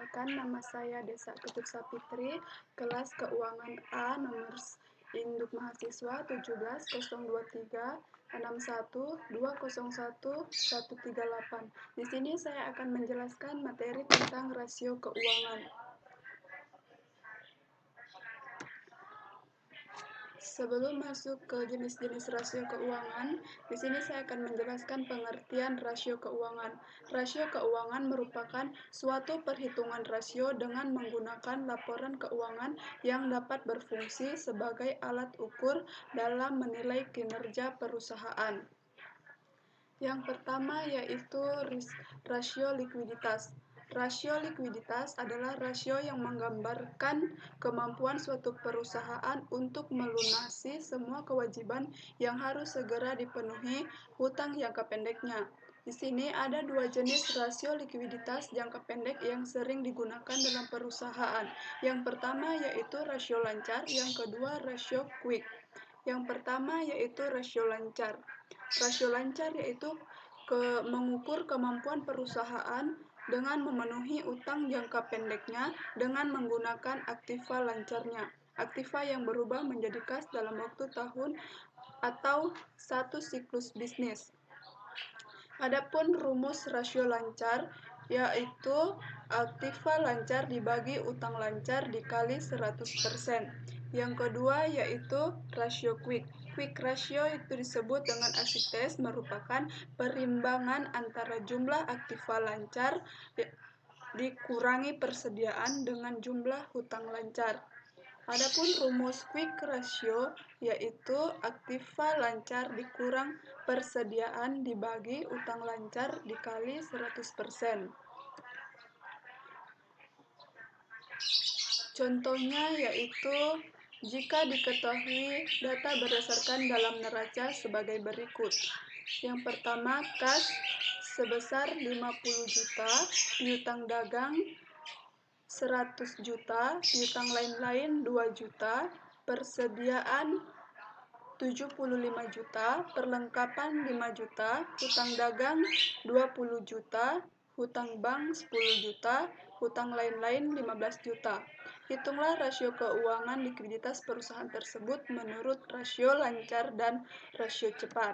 Perkenalkan, nama saya Desa Ketut Sapitri, kelas Keuangan A, nomor induk mahasiswa 1702361201138. Di sini saya akan menjelaskan materi tentang rasio keuangan. Sebelum masuk ke jenis-jenis rasio keuangan, di sini saya akan menjelaskan pengertian rasio keuangan. Rasio keuangan merupakan suatu perhitungan rasio dengan menggunakan laporan keuangan yang dapat berfungsi sebagai alat ukur dalam menilai kinerja perusahaan. Yang pertama yaitu rasio likuiditas. Rasio likuiditas adalah rasio yang menggambarkan kemampuan suatu perusahaan untuk melunasi semua kewajiban yang harus segera dipenuhi hutang jangka pendeknya. Di sini ada dua jenis rasio likuiditas jangka pendek yang sering digunakan dalam perusahaan. Yang pertama yaitu rasio lancar, yang kedua rasio quick. Yang pertama yaitu rasio lancar. Rasio lancar yaitu mengukur kemampuan perusahaan dengan memenuhi utang jangka pendeknya dengan menggunakan aktiva lancarnya. Aktiva yang berubah menjadi kas dalam waktu tahun atau satu siklus bisnis. Adapun rumus rasio lancar yaitu aktiva lancar dibagi utang lancar dikali 100%. Yang kedua yaitu rasio quick. Quick ratio itu disebut dengan ASITES, merupakan perimbangan antara jumlah aktiva lancar dikurangi persediaan dengan jumlah hutang lancar. Adapun rumus quick ratio yaitu aktiva lancar dikurang persediaan dibagi utang lancar dikali 100%. Contohnya yaitu jika diketahui data berdasarkan dalam neraca sebagai berikut. Yang pertama, kas sebesar 50 juta, piutang dagang 100 juta, piutang lain-lain 2 juta, persediaan 75 juta, perlengkapan 5 juta, hutang dagang 20 juta, hutang bank 10 juta, hutang lain-lain 15 juta. Hitunglah rasio keuangan likuiditas perusahaan tersebut menurut rasio lancar dan rasio cepat.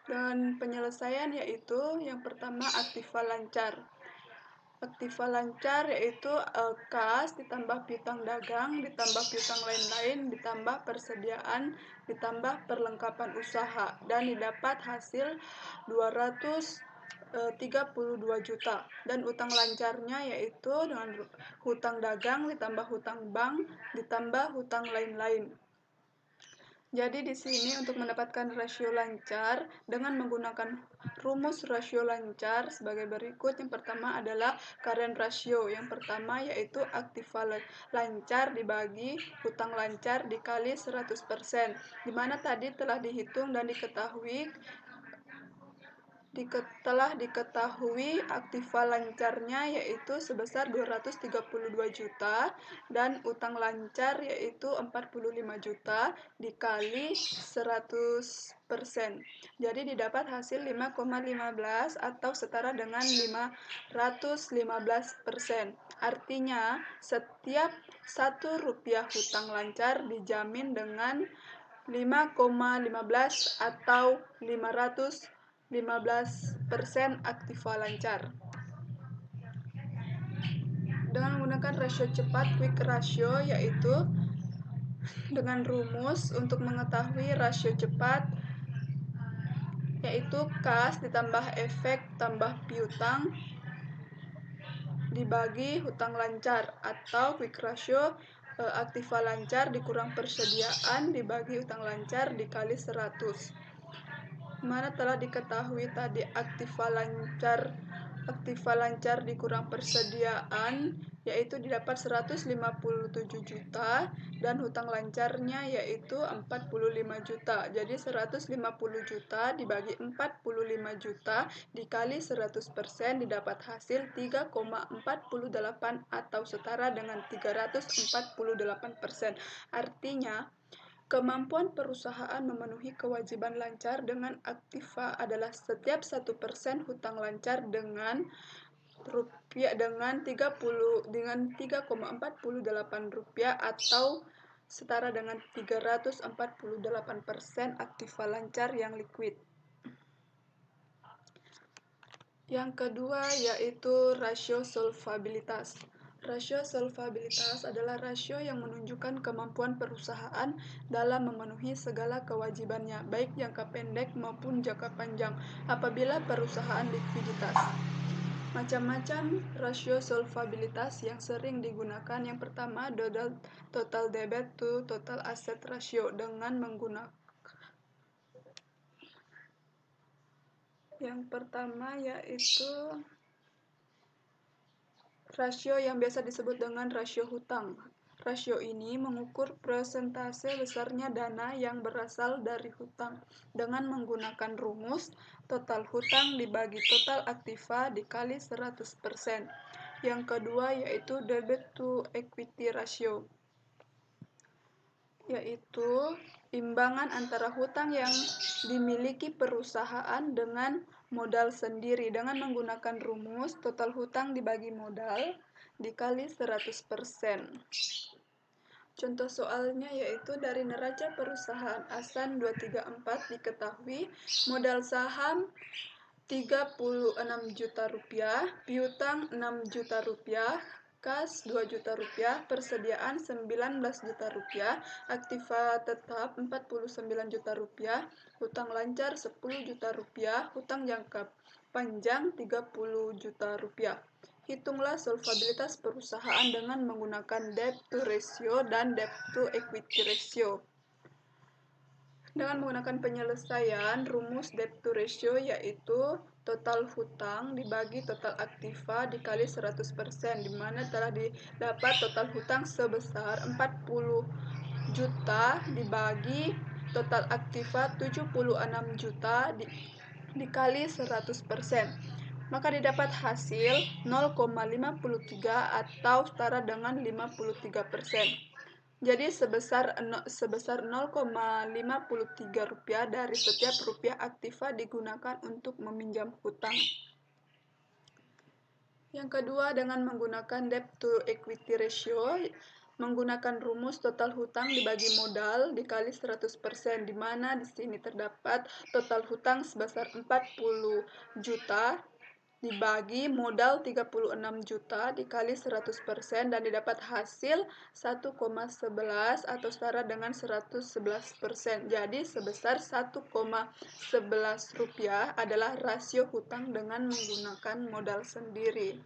Dan penyelesaian yaitu yang pertama aktiva lancar. Aktiva lancar yaitu kas ditambah piutang dagang ditambah piutang lain-lain ditambah persediaan ditambah perlengkapan usaha dan didapat hasil 232 juta. Dan utang lancarnya yaitu dengan hutang dagang ditambah hutang bank ditambah hutang lain-lain. Jadi di sini untuk mendapatkan rasio lancar dengan menggunakan rumus rasio lancar sebagai berikut. Yang pertama adalah current ratio. Yang pertama yaitu aktiva lancar dibagi hutang lancar dikali 100%. Di mana tadi telah dihitung dan telah diketahui aktiva lancarnya yaitu sebesar 232 juta dan utang lancar yaitu 45 juta dikali 100%. Jadi didapat hasil 5,15 atau setara dengan 515%. Artinya setiap 1 rupiah hutang lancar dijamin dengan 5,15 atau 515% aktiva lancar. Dengan menggunakan rasio cepat quick ratio yaitu dengan rumus untuk mengetahui rasio cepat yaitu kas ditambah efek tambah piutang dibagi hutang lancar atau quick ratio aktiva lancar dikurang persediaan dibagi utang lancar dikali 100. Mana telah diketahui tadi aktiva lancar dikurang persediaan yaitu didapat 157 juta dan hutang lancarnya yaitu 45 juta. Jadi 150 juta dibagi 45 juta dikali 100% didapat hasil 3,48 atau setara dengan 348%. Artinya kemampuan perusahaan memenuhi kewajiban lancar dengan aktiva adalah setiap 1% hutang lancar dengan rupiah dengan 3,48 rupiah atau setara dengan 348% aktiva lancar yang liquid. Yang kedua yaitu rasio solvabilitas. Rasio solvabilitas adalah rasio yang menunjukkan kemampuan perusahaan dalam memenuhi segala kewajibannya, baik jangka pendek maupun jangka panjang, apabila perusahaan likuiditas. Macam-macam rasio solvabilitas yang sering digunakan. Yang pertama, total debt to total asset ratio dengan menggunakan yang pertama yaitu rasio yang biasa disebut dengan rasio hutang. Rasio ini mengukur persentase besarnya dana yang berasal dari hutang dengan menggunakan rumus total hutang dibagi total aktiva dikali 100%. Yang kedua yaitu debt to equity ratio, yaitu imbangan antara hutang yang dimiliki perusahaan dengan modal sendiri dengan menggunakan rumus total hutang dibagi modal dikali 100%. Contoh soalnya yaitu dari neraca perusahaan Asan 234 diketahui modal saham 36 juta rupiah, piutang 6 juta rupiah, kas 2 juta rupiah, persediaan 19 juta rupiah, aktiva tetap 49 juta rupiah, hutang lancar 10 juta rupiah, hutang jangka panjang 30 juta rupiah. Hitunglah solvabilitas perusahaan dengan menggunakan debt to ratio dan debt to equity ratio. Dengan menggunakan penyelesaian rumus debt to ratio yaitu total hutang dibagi total aktiva dikali 100%, di mana telah didapat total hutang sebesar 40 juta dibagi total aktiva 76 juta dikali 100%. Maka didapat hasil 0,53 atau setara dengan 53%. Jadi sebesar 0,53 rupiah dari setiap rupiah aktiva digunakan untuk meminjam hutang. Yang kedua, dengan menggunakan debt to equity ratio, menggunakan rumus total hutang dibagi modal dikali 100%, di mana di sini terdapat total hutang sebesar 40 juta dibagi modal 36 juta dikali 100% dan didapat hasil 1,11 atau setara dengan 111%. Jadi sebesar 1,11 rupiah adalah rasio hutang dengan menggunakan modal sendiri.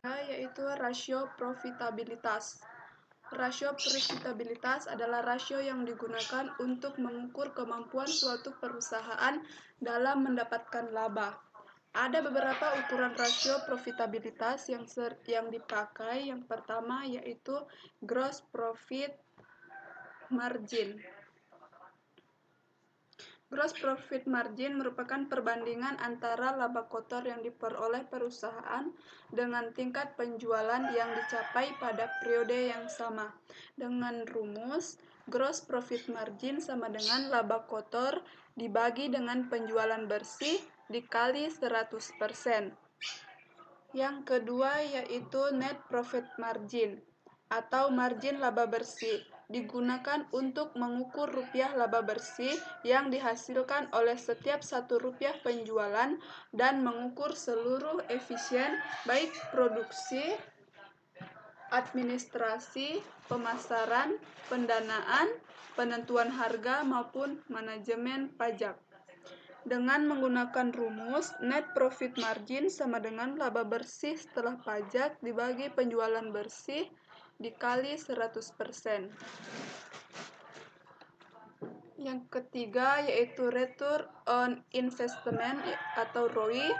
Yaitu rasio profitabilitas. Rasio profitabilitas adalah rasio yang digunakan untuk mengukur kemampuan suatu perusahaan dalam mendapatkan laba. Ada beberapa ukuran rasio profitabilitas yang dipakai. Yang pertama yaitu gross profit margin. Gross profit margin merupakan perbandingan antara laba kotor yang diperoleh perusahaan dengan tingkat penjualan yang dicapai pada periode yang sama. Dengan rumus, gross profit margin sama dengan laba kotor dibagi dengan penjualan bersih dikali 100%. Yang kedua yaitu net profit margin atau margin laba bersih, digunakan untuk mengukur rupiah laba bersih yang dihasilkan oleh setiap 1 rupiah penjualan dan mengukur seluruh efisien baik produksi, administrasi, pemasaran, pendanaan, penentuan harga maupun manajemen pajak. Dengan menggunakan rumus net profit margin sama dengan laba bersih setelah pajak dibagi penjualan bersih dikali 100%. Yang ketiga yaitu return on investment atau ROI.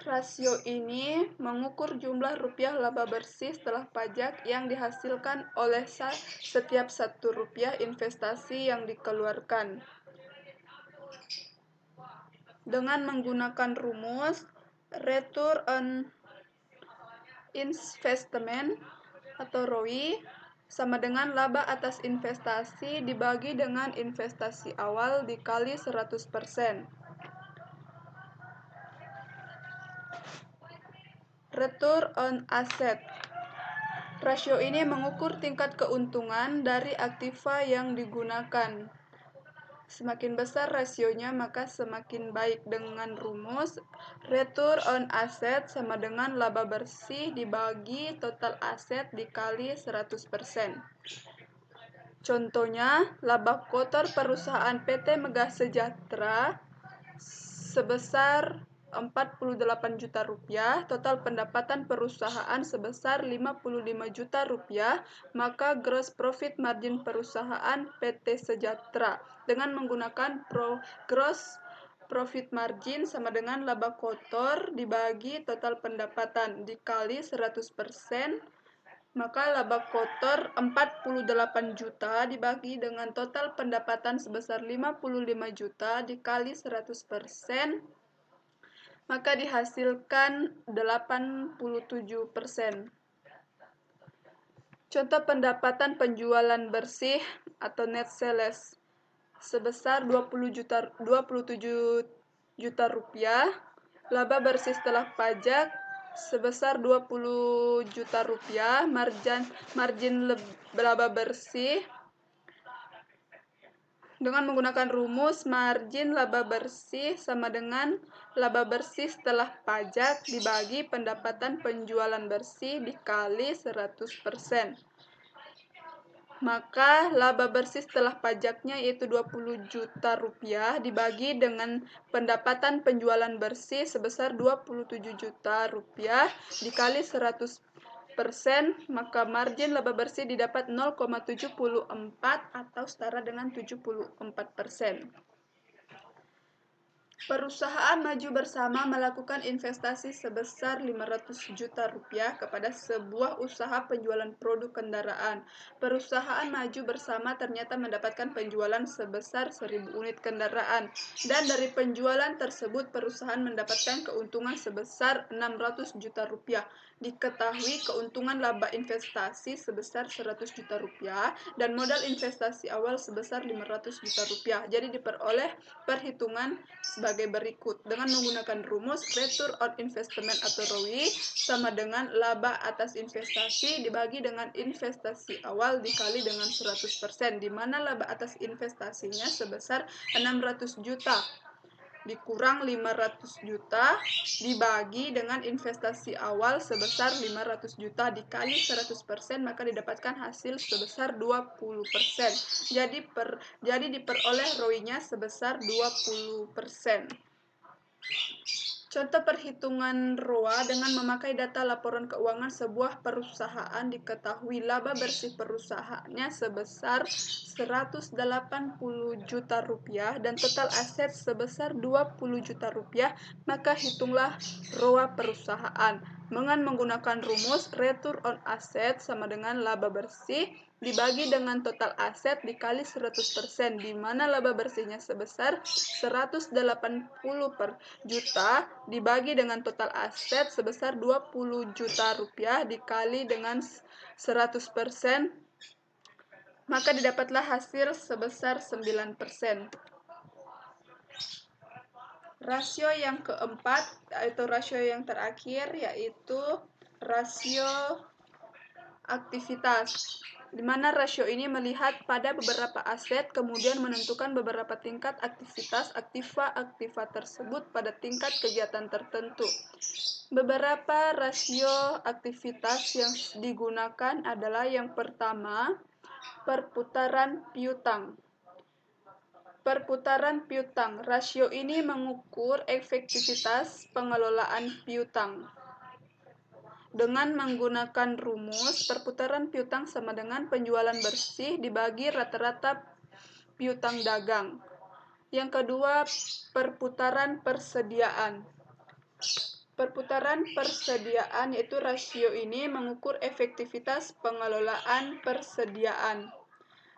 Rasio ini mengukur jumlah rupiah laba bersih setelah pajak yang dihasilkan oleh setiap 1 rupiah investasi yang dikeluarkan. Dengan menggunakan rumus return on investment atau ROI sama dengan laba atas investasi dibagi dengan investasi awal dikali 100%. Return on asset. Rasio ini mengukur tingkat keuntungan dari aktiva yang digunakan. Semakin besar rasionya, maka semakin baik. Dengan rumus return on asset sama dengan laba bersih dibagi total aset dikali 100%. Contohnya, laba kotor perusahaan PT Megah Sejahtera sebesar 48 juta rupiah, total pendapatan perusahaan sebesar 55 juta rupiah, maka gross profit margin perusahaan PT Sejahtera dengan menggunakan gross profit margin sama dengan laba kotor dibagi total pendapatan dikali 100%, maka laba kotor 48 juta dibagi dengan total pendapatan sebesar 55 juta dikali 100%, maka dihasilkan 87%. Contoh pendapatan penjualan bersih atau net sales sebesar 27 juta rupiah, laba bersih setelah pajak sebesar 20 juta rupiah, margin laba bersih dengan menggunakan rumus margin laba bersih sama dengan laba bersih setelah pajak dibagi pendapatan penjualan bersih dikali 100%. Maka laba bersih setelah pajaknya yaitu 20 juta rupiah dibagi dengan pendapatan penjualan bersih sebesar 27 juta rupiah dikali 100%, maka margin laba bersih didapat 0,74 atau setara dengan 74%. Perusahaan Maju Bersama melakukan investasi sebesar 500 juta rupiah kepada sebuah usaha penjualan produk kendaraan. Perusahaan Maju Bersama ternyata mendapatkan penjualan sebesar 1000 unit kendaraan, dan dari penjualan tersebut perusahaan mendapatkan keuntungan sebesar 600 juta rupiah. Diketahui keuntungan laba investasi sebesar 100 juta rupiah dan modal investasi awal sebesar 500 juta rupiah. Jadi diperoleh perhitungan sebagai berikut dengan menggunakan rumus return on investment atau ROI sama dengan laba atas investasi dibagi dengan investasi awal dikali dengan 100%, di mana laba atas investasinya sebesar 600 juta dikurang 500 juta dibagi dengan investasi awal sebesar 500 juta dikali 100%, maka didapatkan hasil sebesar 20%. Jadi diperoleh ROI-nya sebesar 20%. Contoh perhitungan ROA dengan memakai data laporan keuangan sebuah perusahaan. Diketahui laba bersih perusahaannya sebesar 180 juta rupiah dan total aset sebesar 20 juta rupiah, maka hitunglah ROA perusahaan dengan menggunakan rumus return on asset sama dengan laba bersih dibagi dengan total aset dikali 100%, di mana laba bersihnya sebesar 180 per juta dibagi dengan total aset sebesar 20 juta rupiah dikali dengan 100%, maka didapatlah hasil sebesar 9%. Rasio yang keempat atau rasio yang terakhir yaitu rasio aktivitas, di mana rasio ini melihat pada beberapa aset kemudian menentukan beberapa tingkat aktivitas aktiva tersebut pada tingkat kegiatan tertentu. Beberapa rasio aktivitas yang digunakan adalah yang pertama, perputaran piutang. Perputaran piutang. Rasio ini mengukur efektivitas pengelolaan piutang. Dengan menggunakan rumus perputaran piutang sama dengan penjualan bersih dibagi rata-rata piutang dagang. Yang kedua, perputaran persediaan. Perputaran persediaan yaitu rasio ini mengukur efektivitas pengelolaan persediaan.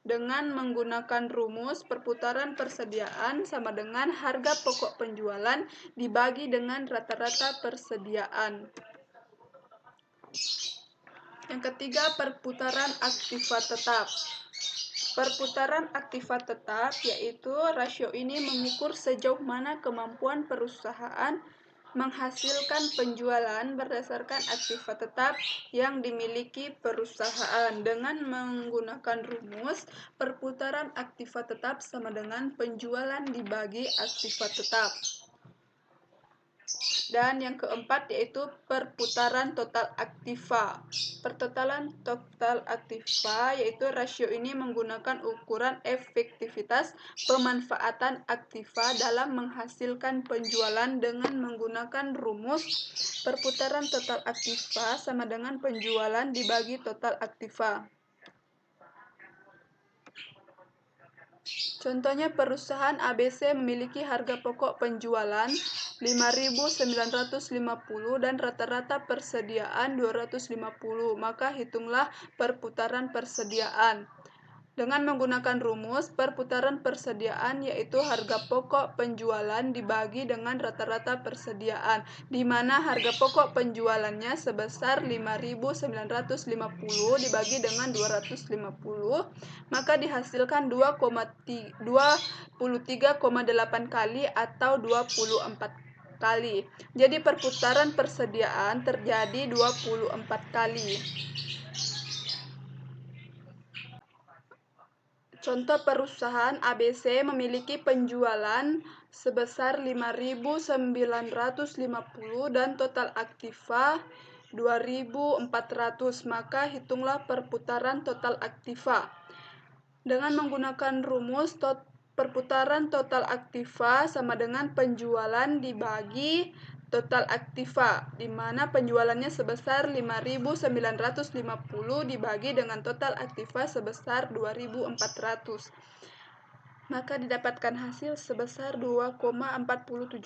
Dengan menggunakan rumus perputaran persediaan sama dengan harga pokok penjualan dibagi dengan rata-rata persediaan. Yang ketiga, perputaran aktiva tetap. Perputaran aktiva tetap yaitu rasio ini mengukur sejauh mana kemampuan perusahaan menghasilkan penjualan berdasarkan aktiva tetap yang dimiliki perusahaan. Dengan menggunakan rumus, perputaran aktiva tetap sama dengan penjualan dibagi aktiva tetap. Dan yang keempat yaitu perputaran total aktiva. Pertotalan total aktiva yaitu rasio ini menggunakan ukuran efektivitas pemanfaatan aktiva dalam menghasilkan penjualan dengan menggunakan rumus perputaran total aktiva sama dengan penjualan dibagi total aktiva. Contohnya perusahaan ABC memiliki harga pokok penjualan 5.950 dan rata-rata persediaan 250, maka hitunglah perputaran persediaan. Dengan menggunakan rumus perputaran persediaan yaitu harga pokok penjualan dibagi dengan rata-rata persediaan, di mana harga pokok penjualannya sebesar 5.950 dibagi dengan 250, maka dihasilkan 23,8 kali atau 24 kali. Jadi perputaran persediaan terjadi 24 kali. Contoh perusahaan ABC memiliki penjualan sebesar 5.950 dan total aktiva 2.400, maka hitunglah perputaran total aktiva. Dengan menggunakan rumus perputaran total aktiva sama dengan penjualan dibagi total aktiva, di mana penjualannya sebesar 5.950 dibagi dengan total aktiva sebesar 2.400. Maka didapatkan hasil sebesar 2,47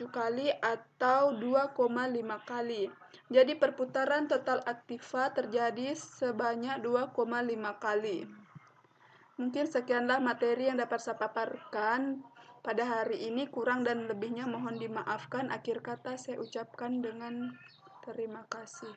kali atau 2,5 kali. Jadi perputaran total aktiva terjadi sebanyak 2,5 kali. Mungkin sekianlah materi yang dapat saya paparkan pada hari ini. Kurang dan lebihnya mohon dimaafkan. Akhir kata saya ucapkan dengan terima kasih.